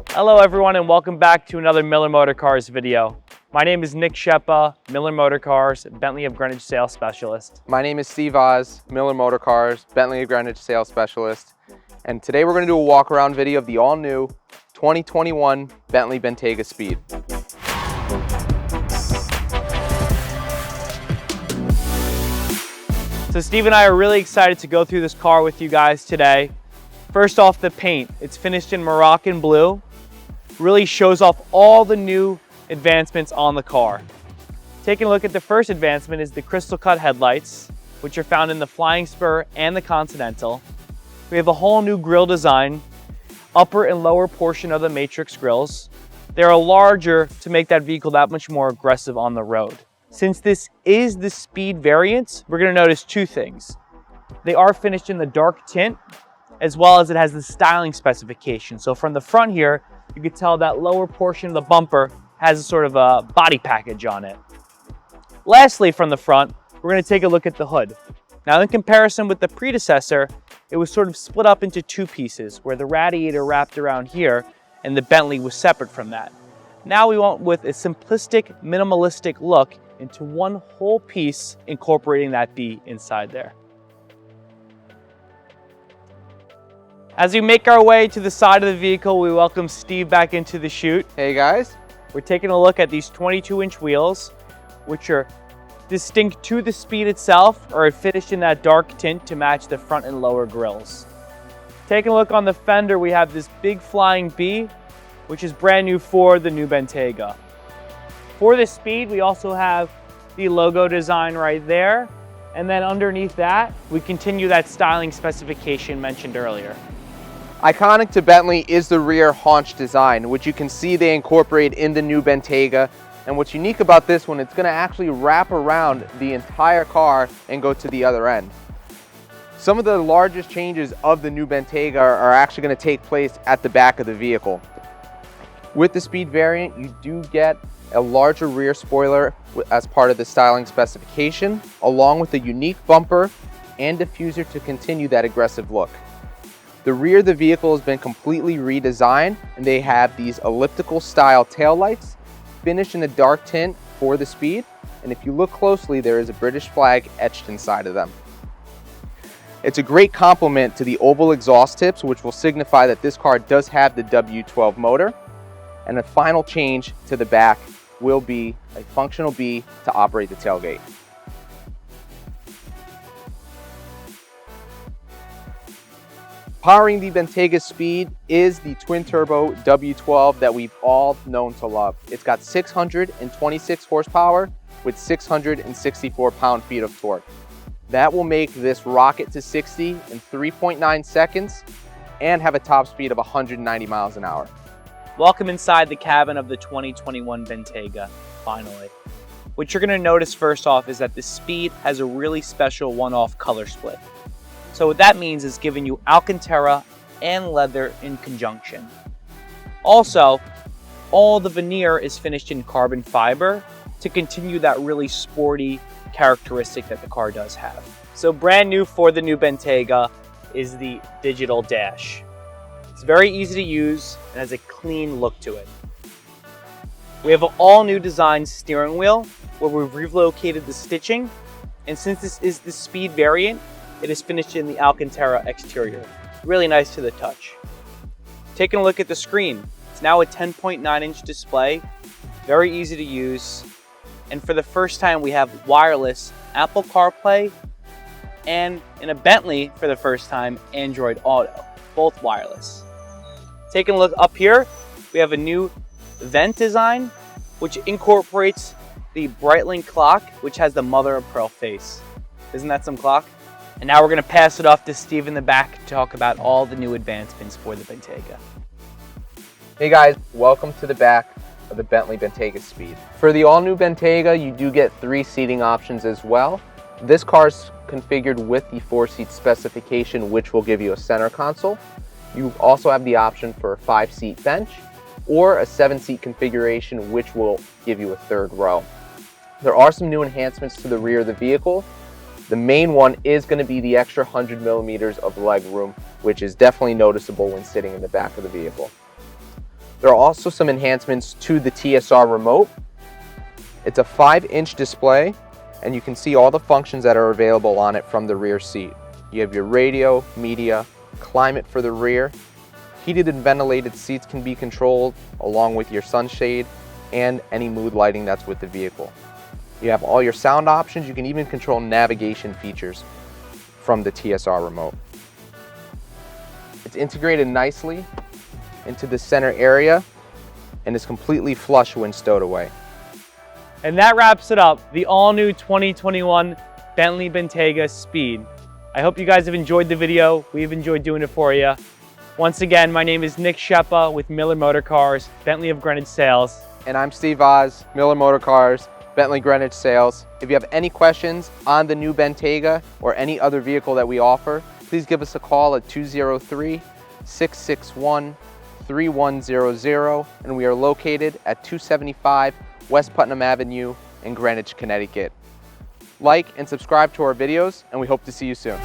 Hello everyone and welcome back to another Miller Motorcars video. My name is Nick Sheppa, Miller Motorcars, Bentley of Greenwich Sales Specialist. My name is Steve Oz, Miller Motorcars, Bentley of Greenwich Sales Specialist. And today we're going to do a walk around video of the all new 2021 Bentley Bentayga Speed. So Steve and I are really excited to go through this car with you guys today. First off, the paint. It's finished in Moroccan blue. Really shows off all the new advancements on the car. Taking a look at the first advancement is the crystal cut headlights, which are found in the Flying Spur and the Continental. We have a whole new grille design, upper and lower portion of the matrix grills. They are larger to make that vehicle that much more aggressive on the road. Since this is the speed variant, we're going to notice two things. They are finished in the dark tint, as well as it has the styling specification. So from the front here, you can tell that lower portion of the bumper has a sort of a body package on it. Lastly, from the front, we're going to take a look at the hood. Now, in comparison with the predecessor, it was sort of split up into two pieces, where the radiator wrapped around here and the Bentley was separate from that. Now we went with a simplistic, minimalistic look into one whole piece, incorporating that B inside there. As we make our way to the side of the vehicle, we welcome Steve back into the chute. Hey guys. We're taking a look at these 22-inch wheels, which are distinct to the Speed itself, or finished in that dark tint to match the front and lower grills. Taking a look on the fender, we have this big flying B, which is brand new for the new Bentayga. For the Speed, we also have the logo design right there, and then underneath that, we continue that styling specification mentioned earlier. Iconic to Bentley is the rear haunch design, which you can see they incorporate in the new Bentayga. And what's unique about this one, it's going to actually wrap around the entire car and go to the other end. Some of the largest changes of the new Bentayga are actually going to take place at the back of the vehicle. With the Speed variant, you do get a larger rear spoiler as part of the styling specification, along with a unique bumper and diffuser to continue that aggressive look. The rear of the vehicle has been completely redesigned, and they have these elliptical style taillights finished in a dark tint for the Speed. And if you look closely, there is a British flag etched inside of them. It's a great complement to the oval exhaust tips, which will signify that this car does have the W12 motor. And the final change to the back will be a functional B to operate the tailgate. Powering the Bentayga Speed is the twin-turbo W12 that we've all known to love. It's got 626 horsepower with 664 pound-feet of torque. That will make this rocket to 60 in 3.9 seconds and have a top speed of 190 miles an hour. Welcome inside the cabin of the 2021 Bentayga, finally. What you're going to notice first off is that the Speed has a really special one-off color split. So what that means is giving you Alcantara and leather in conjunction. Also, all the veneer is finished in carbon fiber to continue that really sporty characteristic that the car does have. So brand new for the new Bentayga is the digital dash. It's very easy to use and has a clean look to it. We have an all-new design steering wheel where we've relocated the stitching, and since this is the Speed variant, it is finished in the Alcantara exterior. Really nice to the touch. Taking a look at the screen, it's now a 10.9-inch display, very easy to use, and for the first time we have wireless Apple Carplay, and in a Bentley for the first time, Android Auto, both wireless. Taking a look up here, we have a new vent design, which incorporates the Breitling clock, which has the mother of pearl face. Isn't that some clock? And now we're going to pass it off to Steve in the back to talk about all the new advancements for the Bentayga. Hey guys, welcome to the back of the Bentley Bentayga Speed. For the all-new Bentayga, you do get 3 seating options as well. This car is configured with the 4-seat specification, which will give you a center console. You also have the option for a 5-seat bench or a 7-seat configuration, which will give you a 3rd row. There are some new enhancements to the rear of the vehicle. The main one is going to be the extra 100 millimeters of leg room, which is definitely noticeable when sitting in the back of the vehicle. There are also some enhancements to the TSR remote. It's a 5-inch display, and you can see all the functions that are available on it from the rear seat. You have your radio, media, climate for the rear. Heated and ventilated seats can be controlled along with your sunshade and any mood lighting that's with the vehicle. You have all your sound options. You can even control navigation features from the TSR remote. It's integrated nicely into the center area and is completely flush when stowed away. And that wraps it up, the all-new 2021 Bentley Bentayga Speed. I hope you guys have enjoyed the video. We've enjoyed doing it for you. Once again, my name is Nick Sheppa with Miller Motorcars, Bentley of Greenwich Sales. And I'm Steve Oz, Miller Motorcars, Bentley Greenwich Sales. If you have any questions on the new Bentayga or any other vehicle that we offer, please give us a call at 203-661-3100, and we are located at 275 West Putnam Avenue in Greenwich, Connecticut. Like and subscribe to our videos, and we hope to see you soon.